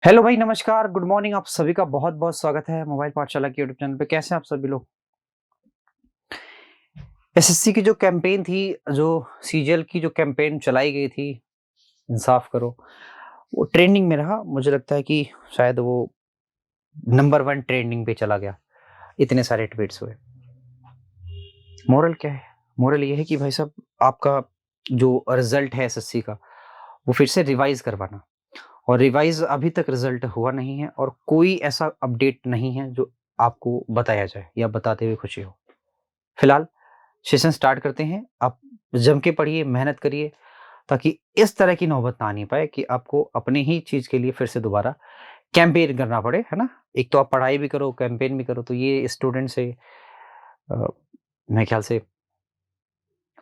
Hello भाई, नमस्कार, good morning. आप सभी का बहुत बहुत स्वागत है मोबाइल पाठशाला के यूट्यूब चैनल पे। कैसे हैं आप सभी लोग? एसएससी की जो कैंपेन थी, जो सीजीएल की जो कैंपेन चलाई गई थी, इंसाफ करो, वो ट्रेंडिंग में रहा। मुझे लगता है कि शायद वो नंबर वन ट्रेंडिंग पे चला गया, इतने सारे ट्वीट्स हुए। मोरल क्या है? मोरल ये है कि भाई साहब, आपका जो रिजल्ट है एसएससी का, वो फिर से रिवाइज करवाना। और रिवाइज अभी तक रिजल्ट हुआ नहीं है और कोई ऐसा अपडेट नहीं है जो आपको बताया जाए या बताते हुए खुशी हो। फिलहाल सेशन स्टार्ट करते हैं। आप जम के पढ़िए, मेहनत करिए, ताकि इस तरह की नौबत ना आनी पाए कि आपको अपने ही चीज़ के लिए फिर से दोबारा कैंपेन करना पड़े, है ना? एक तो आप पढ़ाई भी करो, कैंपेन भी करो, तो ये स्टूडेंट से अ, मेरे ख्याल से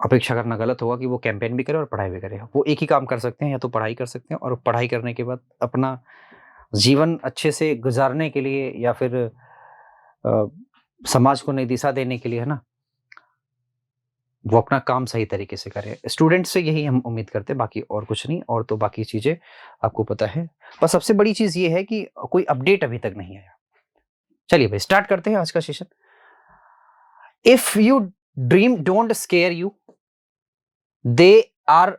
अपेक्षा करना गलत होगा कि वो कैंपेन भी करे और पढ़ाई भी करे। वो एक ही काम कर सकते हैं, या तो पढ़ाई कर सकते हैं और पढ़ाई करने के बाद अपना जीवन अच्छे से गुज़ारने के लिए, या फिर अ, समाज को नई दिशा देने के लिए, है ना? वो अपना काम सही तरीके से करें। स्टूडेंट से यही हम उम्मीद करते हैं, बाकी और कुछ नहीं। और तो बाकी चीज़ें आपको पता है। बस सबसे बड़ी चीज़ ये है कि कोई अपडेट अभी तक नहीं आया। चलिए भाई, स्टार्ट करते हैं आज का session. If you dream don't scare you, they are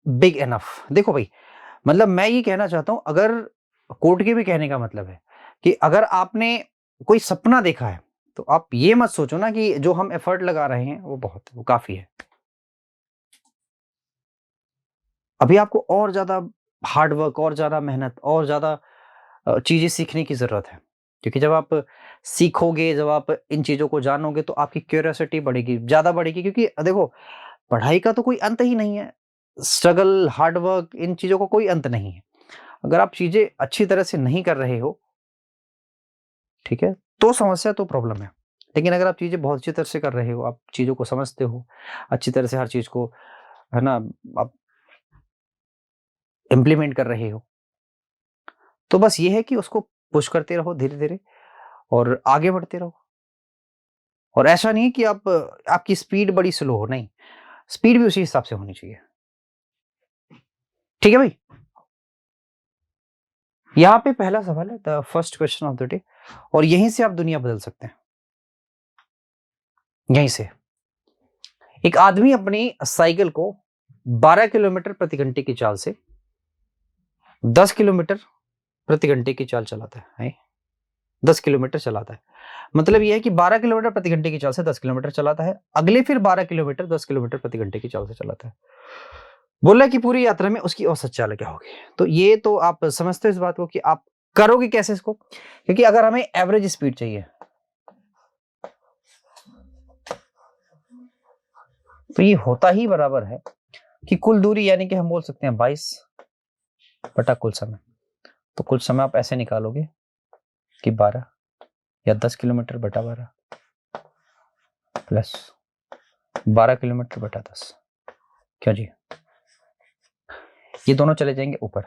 big enough. देखो भाई, मतलब मैं ये कहना चाहता हूं, अगर कोर्ट के भी कहने का मतलब है कि अगर आपने कोई सपना देखा है, तो आप ये मत सोचो ना कि जो हम एफर्ट लगा रहे हैं वो बहुत है, वो काफी है। अभी आपको और ज़्यादा हार्ड वर्क, और ज़्यादा मेहनत, और ज़्यादा चीज़ें सीखने की ज़रूरत है। क्योंकि जब आप सीखोगे, जब आप इन चीज़ों को जानोगे, तो आपकी क्यूरियोसिटी बढ़ेगी, ज़्यादा बढ़ेगी। क्योंकि देखो, पढ़ाई का तो कोई अंत ही नहीं है। स्ट्रगल, हार्ड वर्क, इन चीज़ों का कोई अंत नहीं है। अगर आप चीज़ें अच्छी तरह से नहीं कर रहे हो, ठीक है, तो समस्या, तो प्रॉब्लम है। लेकिन अगर आप चीज़ें बहुत अच्छी तरह से कर रहे हो, आप चीज़ों को समझते हो, अच्छी तरह से हर चीज़ को, है ना, आप इम्प्लीमेंट कर रहे हो, तो बस ये है कि उसको पुश करते रहो धीरे-धीरे और आगे बढ़ते रहो। और ऐसा नहीं है कि आपकी स्पीड बड़ी स्लो हो, नहीं, स्पीड भी उसी हिसाब से होनी चाहिए। ठीक है भाई? यहाँ पे पहला सवाल है, the first question of the day, और यहीं से आप दुनिया बदल सकते हैं। यहीं से। एक आदमी अपनी साइकिल को 12 किलोमीटर प्रति घंटे की चाल से 10 किलोमीटर प्रति घंटे की चाल चलाता है। 10 किलोमीटर चलाता है। मतलब ये है कि 12 किलोमीटर प्रति घंटे की चाल से 10 किलोमीटर चलाता है। अगले फिर 12 किलोमीटर 10 किलोमीटर प्रति घंटे की चाल से चलाता है। बोला कि पूरी यात्रा में उसकी औसत चाल क्या होगी। तो ये तो आप समझते हो इस बात को कि आप करोगे कैसे इसको? क्योंकि अगर हमें एवरेज स्पीड चाहिए, तो ये होता ही बराबर है कि कुल दूरी, यानी कि हम बोल सकते हैं 22 बटा कुल समय। तो कुल समय आप ऐसे निकालोगे कि 12 या 10 किलोमीटर बटा 12 प्लस 12 किलोमीटर बटा 10। क्यों जी? ये दोनों चले जाएंगे ऊपर,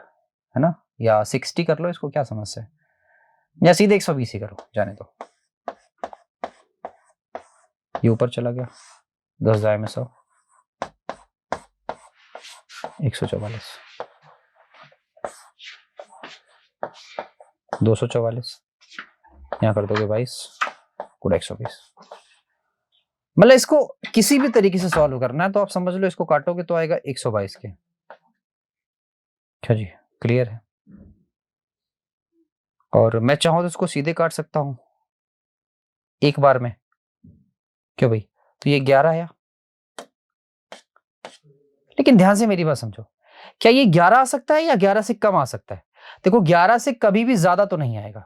है ना? या 60 कर लो इसको, क्या समस्या है? या सीधे 120 ही करो, जाने दो। ये ऊपर चला गया, 10 जाए में 100, 144, 244, यहाँ कर दोगे 22 गुणा 120। मतलब इसको किसी भी तरीके से सॉल्व करना है तो आप समझ लो, इसको काटोगे तो आएगा 122 के। अच्छा जी, क्लियर है? और मैं चाहूं तो इसको सीधे काट सकता हूं एक बार में। क्यों भाई? तो ये 11 आया। लेकिन ध्यान से मेरी बात समझो, क्या ये 11 आ सकता है या 11 से कम आ सकता है? देखो, 11 से कभी भी ज्यादा तो नहीं आएगा,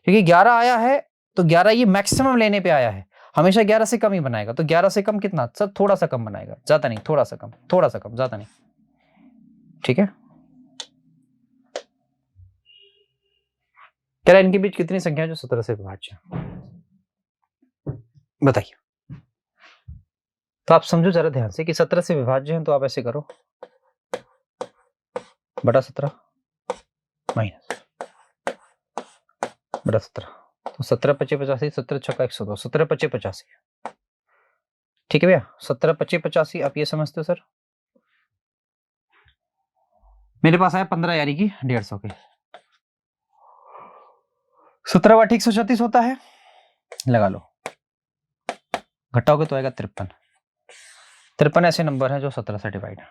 क्योंकि 11 आया है तो 11 ये मैक्सिमम लेने पे आया है। हमेशा 11 से कम ही बनाएगा। तो 11 से कम कितना? सर थोड़ा सा कम बनाएगा, ज्यादा नहीं, थोड़ा सा कम, थोड़ा सा कम, ज्यादा नहीं। ठीक है? कह रहा है इनके बीच कितनी संख्या है जो 17 से विभाज्य है? बताइए। तो आप समझो जरा ध्यान से कि 17 से विभाज्य है, तो आप ऐसे करो, बटा 17 माइनस बटा 17। तो 17 पचे 85, 17 छक्का 102, 17 पचे 85। ठीक है भैया? 17 पचे 85 आप ये समझते हो सर? मेरे पास आया 15, यानी कि 150 के। 17 बटा 136 होता है, लगा लो, घटाओगे तो आएगा 53। 53 ऐसे नंबर है जो 17 से डिवाइड है।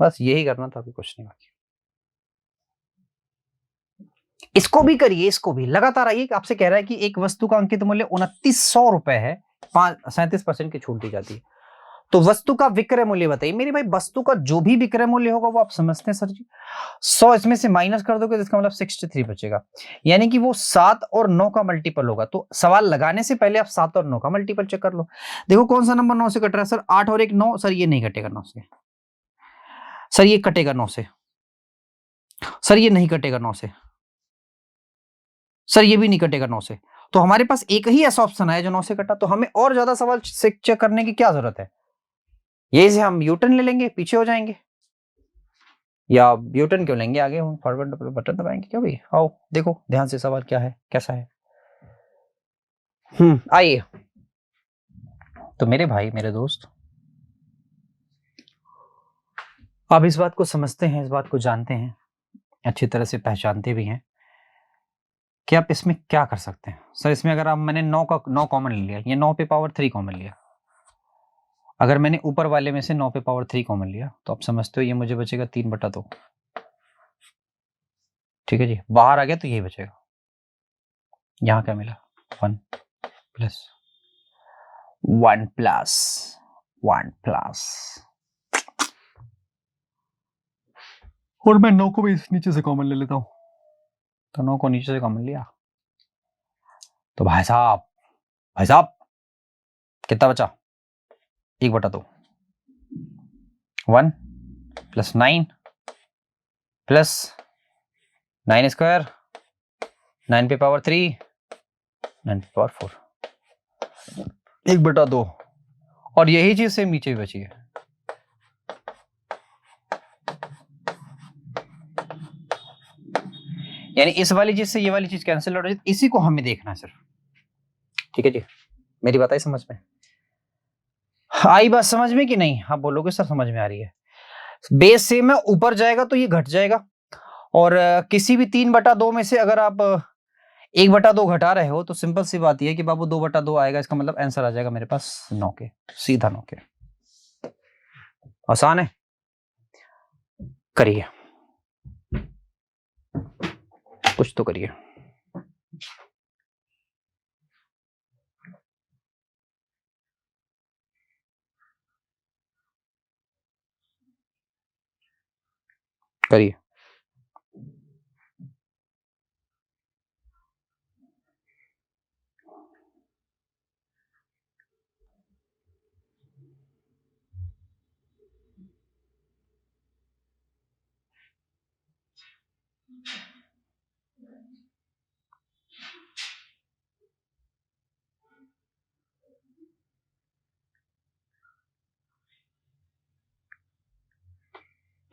बस यही करना था, अभी कुछ नहीं बाकी। इसको भी करिए, इसको भी लगातार आइए। आपसे कह रहा है कि एक वस्तु का अंकित मूल्य 2900 रुपए है, 37% की छूट दी जाती है, तो वस्तु का विक्रय मूल्य बताइए। मेरे भाई वस्तु का जो भी विक्रय मूल्य होगा वो आप समझते हैं सर जी, 100 इसमें से माइनस कर दोगे तो इसका मतलब 63 बचेगा, यानी कि वो 7 और 9 का मल्टीपल होगा। तो सवाल लगाने से पहले आप 7 और 9 का मल्टीपल चेक कर लो। देखो कौन सा नंबर 9 से कट रहा है सर, 8 और 1 9, सर ये नहीं कटेगा 9 से, सर ये कटेगा 9 से, सर ये नहीं कटेगा 9 से, सर ये भी नहीं कटेगा 9 से। तो हमारे पास एक ही ऐसा ऑप्शन है जो 9 से कटा, तो हमें और ज्यादा सवाल चेक करने की क्या जरूरत है। यही से हम यूटर्न ले लेंगे, पीछे हो जाएंगे, या यूटर्न क्यों लेंगे, आगे हम फॉरवर्ड बटन दबाएंगे क्या भाई। आओ देखो ध्यान से सवाल क्या है, कैसा है। आइए। तो मेरे भाई, मेरे दोस्त, आप इस बात को समझते हैं, इस बात को जानते हैं, अच्छी तरह से पहचानते भी हैं कि आप इसमें क्या कर सकते हैं। सर इसमें अगर आप, मैंने 9 का 9 कॉमन ले लिया, ये 9 पे पावर 3 कॉमन लिया, अगर मैंने ऊपर वाले में से 9 पे पावर 3 कॉमन लिया तो आप समझते हो ये मुझे बचेगा 3/2। ठीक है जी, बाहर आ गया तो यही बचेगा। यहां क्या मिला, 1 प्लस 1 प्लस 1 प्लस, और मैं 9 को भी नीचे से कॉमन ले लेता हूं, तो 9 को नीचे से कॉमन लिया, तो भाई साहब, भाई साहब कितना बचा, 1/2, 1 प्लस 9 प्लस 9 स्क्वायर, 9 पे पावर 3, 9 पे पावर 4, 1/2। और यही चीज सेम नीचे भी बची है, यानी इस वाली चीज से ये वाली चीज कैंसिल हो रही है, इसी को हमें देखना है सिर्फ। ठीक है जी, मेरी बात आई समझ में, आई बात समझ में कि नहीं। आप बोलोगे सर समझ में आ रही है। बेस सेम है, ऊपर जाएगा तो ये घट जाएगा, और किसी भी 3/2 में से अगर आप 1/2 घटा रहे हो तो सिंपल सी बात यह है कि बाबू 2/2 आएगा, इसका मतलब आंसर आ जाएगा मेरे पास 9 के, सीधा 9 के। आसान है, करिए, कुछ तो करिए। करिए,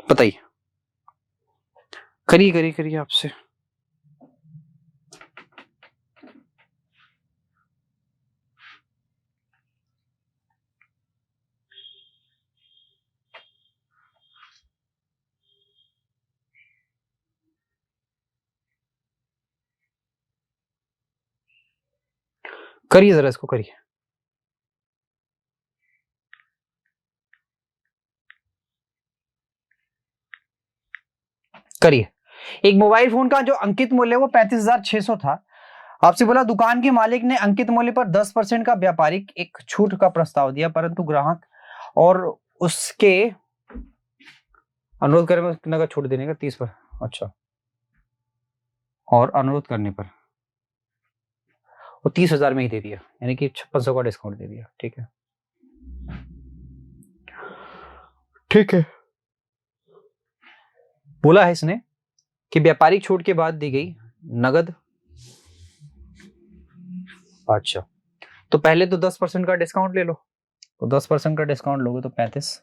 बताइए, करिए करिए करिए आपसे। करिए जरा इसको, करिए। करिए। एक मोबाइल फोन का जो अंकित मूल्य वो 35,600 था। आपसे बोला दुकान के मालिक ने अंकित मूल्य पर 10% का व्यापारिक एक छूट का प्रस्ताव दिया, परंतु ग्राहक और उसके अनुरोध करने पर कितना का छूट देने का, 30 पर, अच्छा, और अनुरोध करने पर वो 30,000 में ही दे दिया, यानी कि 5600 का डिस्काउंट दे दिया। ठीक है, ठीक है। बोला है इसने कि व्यापारिक छूट के बाद दी गई नगद, अच्छा, तो पहले तो 10% का डिस्काउंट ले लो, तो 10% का डिस्काउंट लोगे तो 35,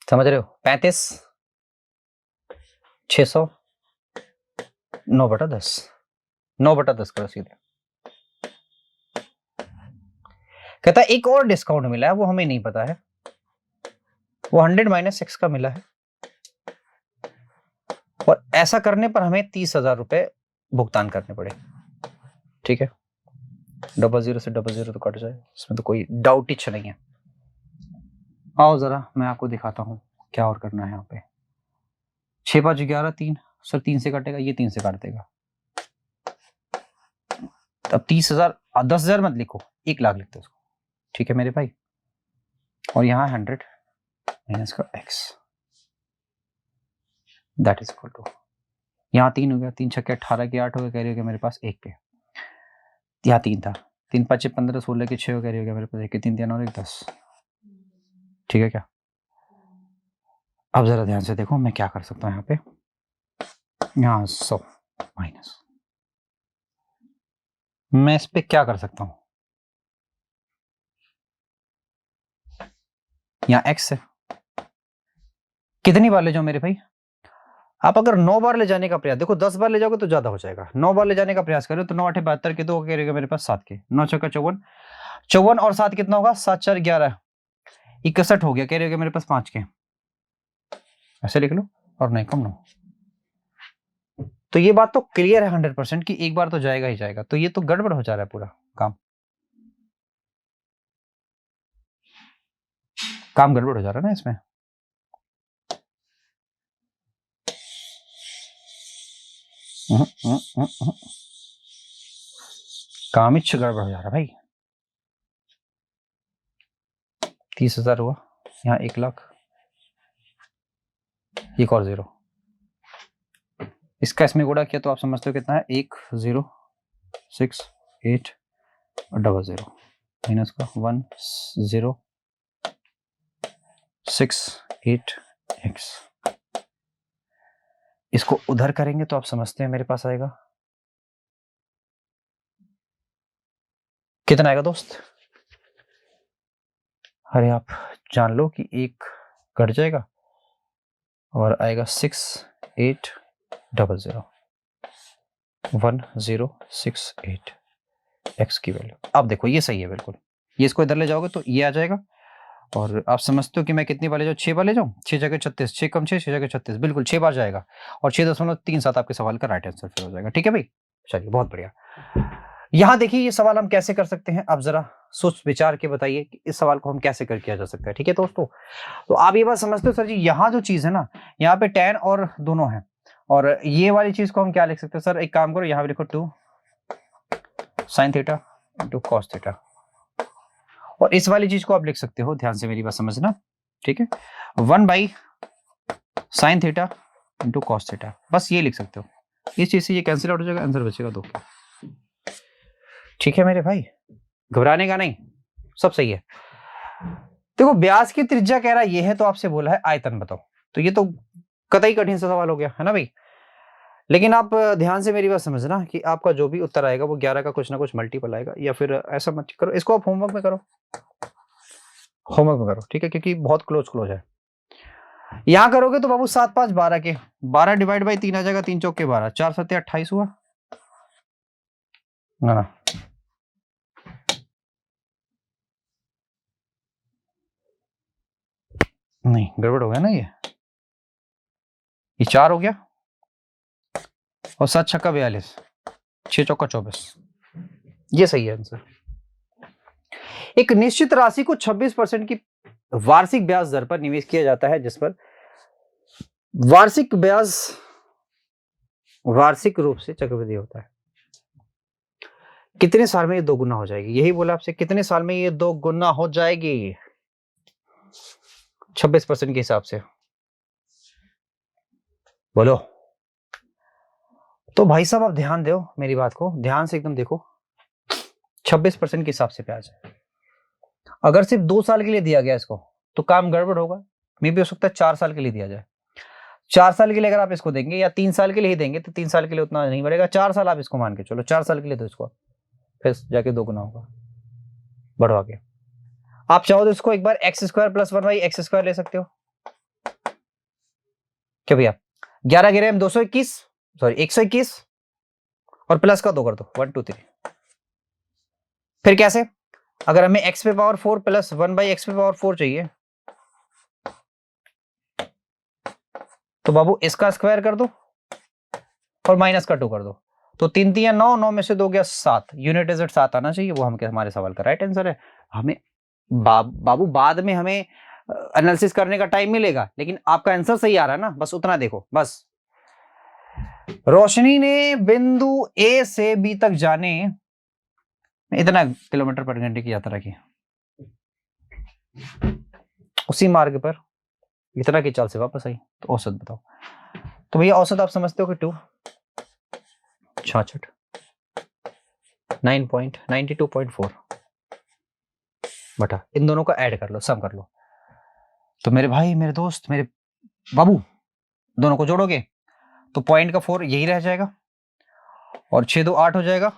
समझ रहे हो, 35,600, 9/10, 9/10 करो सीधे। कहता है एक और डिस्काउंट मिला है, वो हमें नहीं पता है, वो 100 - 6 का मिला है, और ऐसा करने पर हमें 30,000 रुपए भुगतान करने पड़े। ठीक है, 00 से 00 तो कट जाए, इसमें तो कोई डाउट ही नहीं है। आओ जरा मैं आपको दिखाता हूँ क्या और करना है यहाँ पे। 6 5 11 3 सर 3 से काटेगा, ये 3 से काट देगा। अब 30,000 10,000 मत लिखो, 1 लाख लिखते उसको। ठीक है मेरे भाई, और यहाँ 100 माइनस का x that is equal to, यहाँ 3 हो गया, 3 छक्के 18 के 8 हो गया, कैरी हो गया मेरे पास 1 के। यहाँ 3 था, 3 5 15 16 के 6 हो, कैरी हो गया मेरे पास 1 के, 3 3 और 1 10। ठीक है क्या? अब जरा ध्यान से देखो मैं क्या कर सकता हूँ यहाँ पे। यहाँ 100 माइनस, मैं इस पे क्या कर सकता हूँ, यहाँ x है। कितनी बार ले जाओ मेरे भाई? आप अगर 9 बार ले जाने का प्रयास, देखो 10 बार ले जाओगे तो ज्यादा हो जाएगा, 9 बार ले जाने का प्रयास करो तो 9 8 72 के 2 करेगा मेरे पास 7 के, 9 6 54, 54 और 7 कितना होगा, 7 4 11 61 हो गया, कह रहे हो मेरे पास 5 के। ऐसे लिख लो, और नहीं कम नो। तो ये बात तो क्लियर है 100% कि एक बार तो जाएगा ही जाएगा, तो ये तो गड़बड़ हो जा रहा है पूरा काम, काम गड़बड़ हो जा रहा है ना इसमें। काम ही गड़बड़ हो जा रहा है भाई। 30,000 हुआ, यहाँ 1 लाख, एक और 0, इसका इसमें गुणा किया तो आप समझते हो कितना है, 1 0 6 8 और 00 माइनस का 1 0 6 8 x। इसको उधर करेंगे तो आप समझते हैं मेरे पास आएगा कितना आएगा दोस्त? अरे आप जान लो कि 1 कट जाएगा और आएगा 6 8 00 1 0 6 8 x की वैल्यू। अब देखो ये सही है बिल्कुल, ये इसको इधर ले जाओगे तो ये आ जाएगा, और आप समझते हो कि मैं कितनी बार ले जाऊँ, 6 बार ले जाऊँ, 6 जगह 36, 6 कम 6 6 जगह 36, बिल्कुल 6 बार जाएगा, और 6.37 आपके सवाल का राइट आंसर फिर हो जाएगा। ठीक है भाई, चलिए बहुत बढ़िया। यहाँ देखिए ये सवाल हम कैसे कर सकते हैं, आप जरा सोच विचार के बताइए कि इस सवाल को हम कैसे कर किया जा सकता है। ठीक है दोस्तों, तो आप ये बात समझते हो सर जी, यहाँ जो चीज है ना, यहाँ पे tan और दोनों है, और ये वाली चीज को हम क्या लिख सकते हैं सर, एक काम करो यहाँ पे लिखो 2 sin theta into cos theta, और इस वाली चीज को आप लिख सकते हो, ध्यान से मेरी बात समझना, ठीक है, 1 sin theta into cos theta, बस ये लिख सकते हो। इस चीज से ये कैंसिल आउट हो जाएगा, आंसर बचेगा 2। ठीक है मेरे भाई, घबराने का नहीं, सब सही है। देखो व्यास की त्रिज्या कह रहा ये है, तो आपसे बोला है आयतन बताओ, तो ये तो कतई कठिन सा सवाल हो गया है ना भाई। लेकिन आप ध्यान से मेरी बात समझना कि आपका जो भी उत्तर आएगा वो 11 का कुछ ना कुछ मल्टीपल आएगा, या फिर ऐसा मत करो, इसको आप होमवर्क में करो, होमवर्क में करो, ठीक है, क्योंकि बहुत क्लोज है। यहां करोगे तो बाबू 7 5 12 के 12 डिवाइड बाई 3 आ जाएगा, 3 चौके 12, 4 7 28 हुआ ना, नहीं गड़बड़ हो गया ना, ये 4 हो गया, और 7 छक्का 42, 6 चौका 24, ये सही है आंसर। एक निश्चित राशि को 26% की वार्षिक ब्याज दर पर निवेश किया जाता है, जिस पर वार्षिक ब्याज वार्षिक रूप से चक्रवृद्धि होता है। कितने साल में ये 2 गुना हो जाएगी, यही बोला आपसे, कितने साल में ये 2 गुना हो जाएगी 26% के हिसाब से, बोलो। तो भाई साहब आप ध्यान दो मेरी बात को, ध्यान से एकदम देखो, 26% के हिसाब से ब्याज है। अगर सिर्फ 2 साल के लिए दिया गया इसको तो काम गड़बड़ होगा, मे भी हो सकता है 4 साल के लिए दिया जाए। 4 साल के लिए अगर आप इसको देंगे, या 3 साल के लिए ही देंगे, तो 3 साल के लिए उतना नहीं बढ़ेगा, 4 साल आप इसको मान के चलो, 4 साल के लिए तो इसको फिर जाके 2 गुना होगा, बढ़ो आगे। आप चाहो तो इसको एक बार x square plus 1 by x square ले सकते हो, क्या भैया, 11 गिरे 221, सॉरी 121, और प्लस का 2 कर दो, 1 2 3। फिर कैसे, अगर हमें x पे पावर 4 प्लस 1 बाई एक्स पे पावर 4 चाहिए, तो बाबू इसका स्क्वायर कर दो, और माइनस का 2 कर दो, तो 3 3 9, 9 में से 2 गया 7, यूनिट डिजिट 7 आना चाहिए, वो हमारे सवाल का राइट आंसर है। हमें बाबू बाद में हमें एनालिसिस करने का टाइम मिलेगा, लेकिन आपका आंसर सही आ रहा है ना, बस उतना देखो बस। रोशनी ने बिंदु ए से बी तक जाने इतना किलोमीटर पर घंटे की यात्रा की, उसी मार्ग पर इतना की चाल से वापस आई, तो औसत बताओ। तो भैया औसत आप समझते हो कि 2 66 9.92.4 बटा इन दोनों का ऐड कर लो, सम कर लो। तो मेरे भाई, मेरे दोस्त, मेरे बाबू, दोनों को जोड़ोगे तो पॉइंट का 4 यही रह जाएगा, और 6 2 8 हो जाएगा,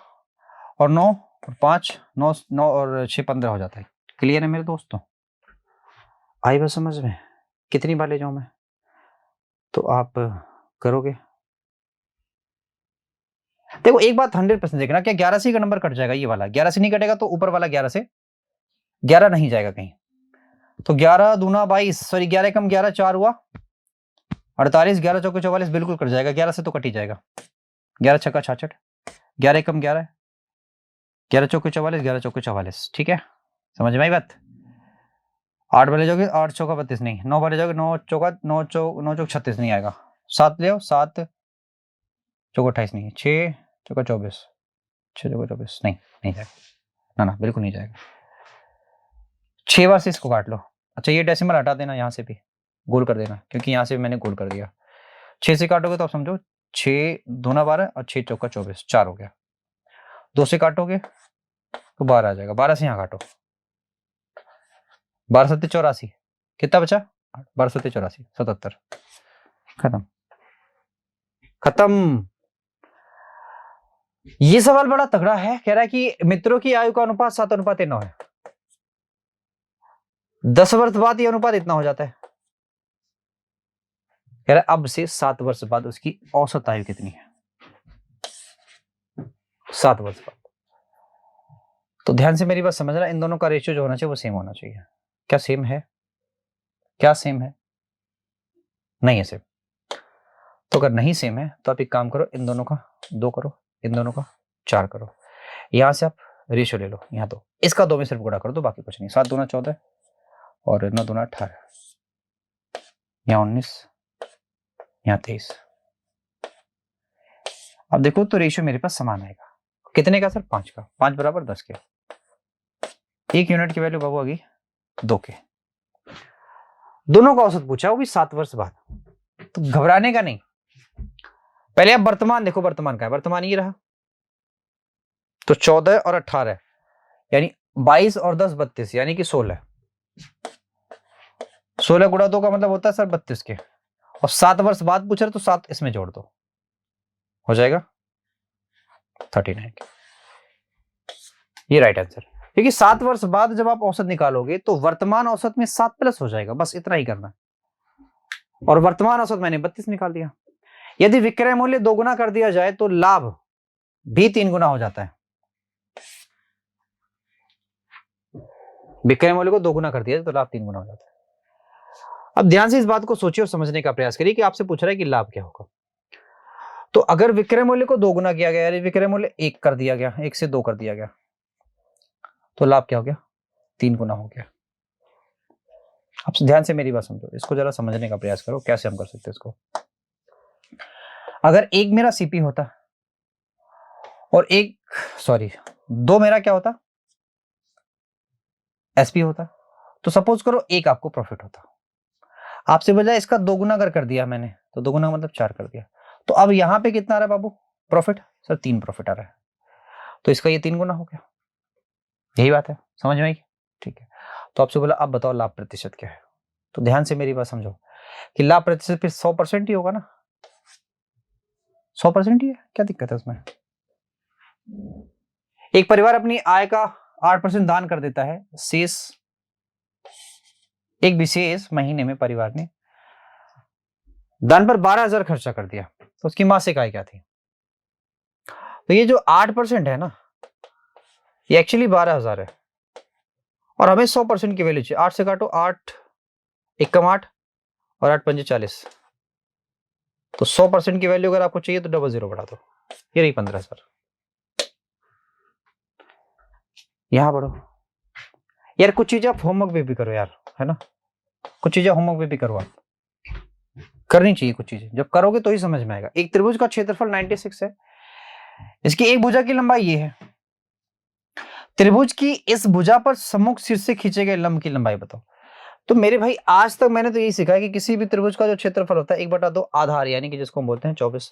और 9 और 5 9 9 और 6 15 हो जाता है। क्लियर है मेरे दोस्तों? आई बात समझ में? कितनी बार ले जाऊं मैं? तो आप करोगे? देखो एक बात 100% देखना, क्या 11 से का नंबर कट जाएगा? ये वाला 11 से नहीं कटेगा तो ऊपर वाला 11 से 11 नहीं जाएगा कहीं, तो 11 दूना 22, सॉरी 11 कम 11 4 हुआ 48, 11 चौके 44 बिल्कुल कट जाएगा, 11 से तो कट ही जाएगा। 11 छक्का 66, 11 कम 11, 11 चौके 44, 11 चौके 44, ठीक है, समझ में आई बात? 8 वाले जाओगे 8 चौका 32 नहीं, 9 वाले जाओगे 9 चौका 9 चौक 36 नहीं आएगा, 7 ले आओ 7 चौका 28 नहीं है, 6 चौका 24, 6 चौका 24 नहीं जाएगा, ना बिल्कुल नहीं जाएगा। 6 बार से इसको काट लो। अच्छा ये डेसिमल हटा देना, यहाँ से भी गोल कर देना, क्योंकि यहाँ से मैंने गोल कर दिया। 6 से काटोगे तो आप समझो 6 दूना 12 और 6 चौका 24, 4 हो गया। 2 से काटोगे तो 12 आ जाएगा, 12 से यहाँ काटो, 12 सत्ते 84, कितना बचा? 12 सत्ते 84, 77, खत्म खत्म। ये सवाल बड़ा तगड़ा है, कह रहा है कि मित्रों की आयु का अनुपात 7:9 है, 10 वर्ष बाद ये अनुपात इतना हो जाता है। कह रहा है अब से 7 वर्ष बाद उसकी औसत आयु कितनी है? 7 वर्ष बाद। तो ध्यान से मेरी बात समझना, इन दोनों का रेशियो जो होना चाहिए वो सेम होना चाहिए। क्या सेम है? क्या सेम है? नहीं है सेम। तो अगर नहीं सेम है तो आप एक काम करो, इन दोनों का 2 करो, इन दोनों का 4 करो, यहां से आप रेशियो ले लो, यहाँ तो इसका 2 में सिर्फ गुणा कर दो, बाकी कुछ नहीं। 7 दूना 14 और 9 दूना 18, यहाँ 19, यहाँ 23। अब देखो तो रेशियो मेरे पास समान आएगा, कितने का सर? 5 का, 5 बराबर 10 के। 1 यूनिट की वैल्यू बाबू आ गई 2 के। दोनों का औसत पूछा, वो भी 7 वर्ष बाद। तो घबराने का नहीं, पहले आप वर्तमान देखो, वर्तमान का है, वर्तमान ये रहा, तो 14 और 18 यानी 22 और 10 32 यानी कि 16। 16 गुणा 2 का मतलब होता है सर 32 के, और 7 वर्ष बाद पूछ रहे तो 7 इसमें जोड़ दो, हो जाएगा 39 के। ये राइट आंसर, क्योंकि 7 वर्ष बाद जब आप औसत निकालोगे तो वर्तमान औसत में 7 प्लस हो जाएगा, बस इतना ही करना। और वर्तमान औसत मैंने 32 निकाल दिया। यदि विक्रय मूल्य 2 गुना कर दिया जाए तो लाभ भी 3 गुना हो जाता है। विक्रय मूल्य को 2 गुना कर दिया तो लाभ 3 गुना हो जाता है। अब ध्यान से इस बात को सोचिए और समझने का प्रयास करिए कि आपसे पूछ रहा है कि लाभ क्या होगा। तो अगर विक्रय मूल्य को 2 गुना किया गया, यानी विक्रय मूल्य 1 कर दिया गया, 1 से 2 कर दिया गया, तो लाभ क्या हो गया? 3 गुना हो गया। अब ध्यान से मेरी बात समझो, इसको जरा समझने का प्रयास करो, कैसे हम कर सकते हैं इसको। अगर एक मेरा सीपी होता और दो मेरा क्या होता? एसपी होता, तो सपोज करो एक आपको प्रॉफिट होता। आपसे बजाय इसका 2 गुना अगर कर दिया मैंने, तो 2 गुना मतलब 4 कर दिया, तो अब यहां पे कितना आ रहा है बाबू प्रॉफिट? सर 3 प्रॉफिट आ रहा है, तो इसका ये 3 गुना हो गया। यही बात है, समझ में आई? ठीक है। तो आपसे बोला अब बताओ लाभ प्रतिशत क्या है, तो ध्यान से मेरी बात समझो कि लाभ प्रतिशत फिर 100% ही होगा ना, 100% ही है, क्या दिक्कत है उसमें? एक परिवार अपनी आय का 8% दान कर देता है, शेष एक विशेष महीने में परिवार ने दान पर 12,000 खर्चा कर दिया, तो उसकी मासिक आय क्या थी? तो ये जो 8% है ना, ये एक्चुअली 12,000 है, और हमें 100% की वैल्यू चाहिए। 8 से काटो, 8 1 कम 8 और 8 पंजे 40, तो 100% की वैल्यू अगर आपको चाहिए तो डबल जीरो बढ़ा दो, ये रही 15 सर। यहां बढ़ो यार, कुछ चीजें आप होमवर्क पे भी करो यार, है ना, कुछ चीजें होमवर्क पे भी करो, आप करनी चाहिए कुछ चीजें, जब करोगे तो ही समझ में आएगा। एक त्रिभुज का क्षेत्रफल 96 है, इसकी एक भुजा की लंबाई ये है, त्रिभुज की इस भुजा पर सम्मुख शीर्ष से खींचे गए लंब की लंबाई बताओ। तो मेरे भाई आज तक मैंने तो यही सीखा है कि किसी भी त्रिभुज का जो क्षेत्रफल होता है 1/2 आधार यानी कि जिसको हम बोलते हैं 24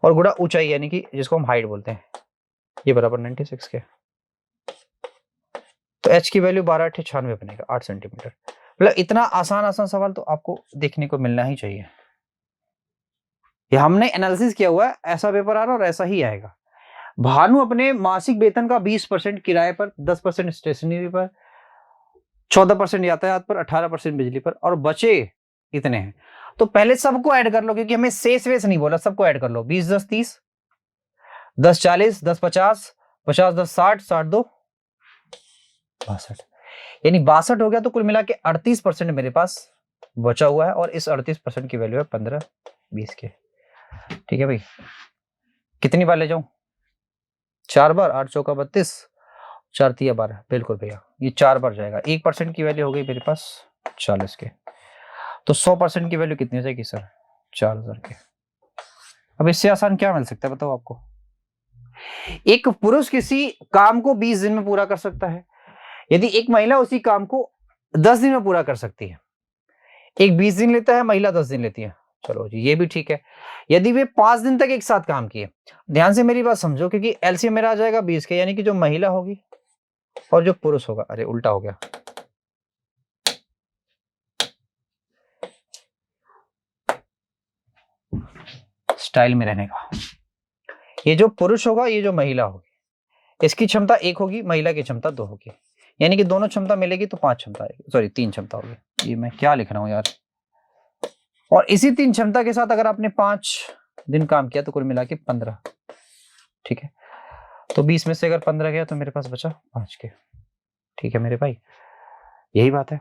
और गुणा ऊंचाई यानी कि जिसको हम हाइट बोलते हैं, ये बराबर 96 के। तो h की वैल्यू 12×8 = 96 बनेगा, 8 सेंटीमीटर। मतलब इतना आसान आसान सवाल तो आपको देखने को मिलना ही चाहिए। ये हमने एनालिसिस किया हुआ है, ऐसा पेपर आ रहा और ऐसा ही आएगा। भानु अपने मासिक वेतन का 20% किराए पर, 10% स्टेशनरी पर, 14% यातायात पर, 18% बिजली पर और बचे इतने हैं। तो पहले सबको ऐड कर लो, क्योंकि हमें शेष वेश नहीं बोला, सबको ऐड कर लो। 20 10 30, 10 40, 10 50, 50 10 60, 60 2 62, यानी 62 हो गया। तो कुल मिला के 38% मेरे पास बचा हुआ है और इस 38% की वैल्यू है 15 20 के। ठीक है भाई, कितनी बार ले जाऊं? 4 बार, 8 चौका 32, 4 तिया 12, बिल्कुल भैया ये 4 बार जाएगा। 1% की वैल्यू हो गई मेरे पास 40 के। तो 100% की वैल्यू कितनी हो जाएगी सर? 4000 के। अब इससे आसान क्या मिल सकता है बताओ आपको? एक पुरुष किसी काम को 20 दिन में पूरा कर सकता है, यदि एक महिला उसी काम को 10 दिन में पूरा कर सकती है। एक 20 दिन लेता है, महिला 10 दिन लेती है। चलो जी, ये भी ठीक है। यदि वे 5 दिन तक एक साथ काम किए, ध्यान से मेरी बात समझो, क्योंकि एलसीएम मेरा आ जाएगा 20 के, यानी कि जो महिला होगी और जो पुरुष होगा, अरे उल्टा हो गया, स्टाइल में रहने का। ये जो पुरुष होगा, ये जो महिला होगी, इसकी क्षमता 1 होगी, महिला की क्षमता 2 होगी, यानी कि दोनों क्षमता मिलेगी तो 5 क्षमता आएगी, सॉरी 3 क्षमता होगी। ये मैं क्या लिख रहा हूं यार। और इसी 3 क्षमता के साथ अगर आपने 5 दिन काम किया तो कुल मिला के 15। ठीक है, तो 20 में से अगर 15 गया तो मेरे पास बचा 5 के। ठीक है मेरे भाई, यही बात है।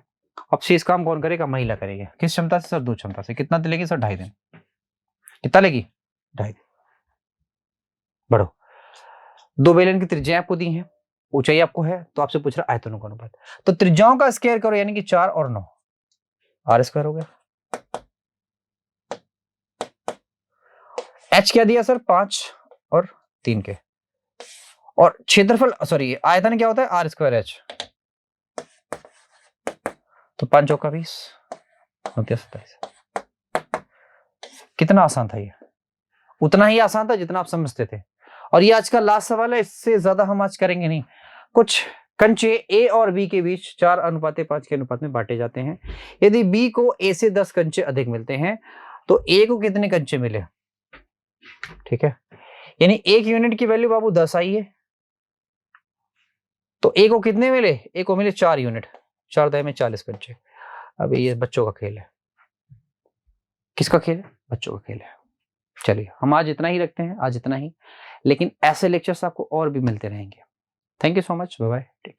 अब शेष काम कौन करेगा? महिला करेगी। किस क्षमता से सर? 2 क्षमता से। कितना लेगी सर? 2.5 दिन। कितना लेगी? 2.5 दिन। बढ़ो, 2 बेलन की त्रिज्याएं आपको दी हैं, ऊंचाई आपको है, तो आपसे पूछ रहा आयतनों का अनुपात। तो त्रिज्याओं का स्क्वायर करो, यानी कि 4 और 9, आर स्क्वायर हो गया। एच क्या दिया सर? 5 और 3 के। और क्षेत्रफल, सॉरी आयतन क्या होता है? R square h. तो 5 चौका 20, 27। कितना आसान था ये, उतना ही आसान था जितना आप समझते थे। और ये आज का लास्ट सवाल है, इससे ज्यादा हम आज करेंगे नहीं। कुछ कंचे ए और बी के बीच 4:5 के अनुपात में बांटे जाते हैं। यदि बी को ए से 10 कंचे अधिक मिलते हैं तो ए को कितने कंचे मिले? ठीक है, यानी 1 यूनिट की वैल्यू बाबू 10 आई है, तो ए को कितने मिले? ए को मिले 4 यूनिट, 4 10 में 40 कंचे। अब ये बच्चों का खेल है। किसका खेल है? बच्चों का खेल है। चलिए हम आज इतना ही रखते हैं, आज इतना ही, लेकिन ऐसे लेक्चर्स आपको और भी मिलते रहेंगे। Thank you so much, bye bye.